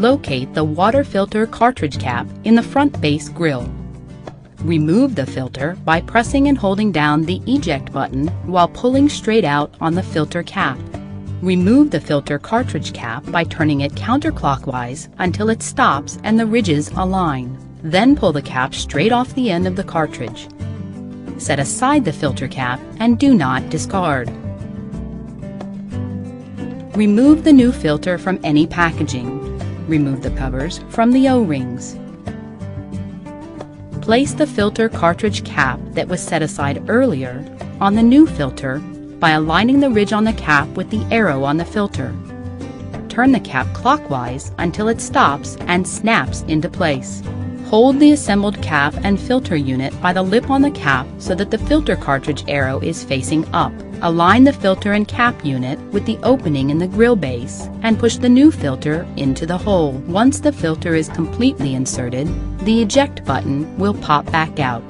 Locate the water filter cartridge cap in the front base grill. Remove the filter by pressing and holding down the eject button while pulling straight out on the filter cap. Remove the filter cartridge cap by turning it counterclockwise until it stops and the ridges align. Then pull the cap straight off the end of the cartridge. Set aside the filter cap and do not discard. Remove the new filter from any packaging. Remove the covers from the O-rings. Place the filter cartridge cap that was set aside earlier on the new filter by aligning the ridge on the cap with the arrow on the filter. Turn the cap clockwise until it stops and snaps into place. Hold the assembled cap and filter unit by the lip on the cap so that the filter cartridge arrow is facing up. Align the filter and cap unit with the opening in the grill base and push the new filter into the hole. Once the filter is completely inserted, the eject button will pop back out.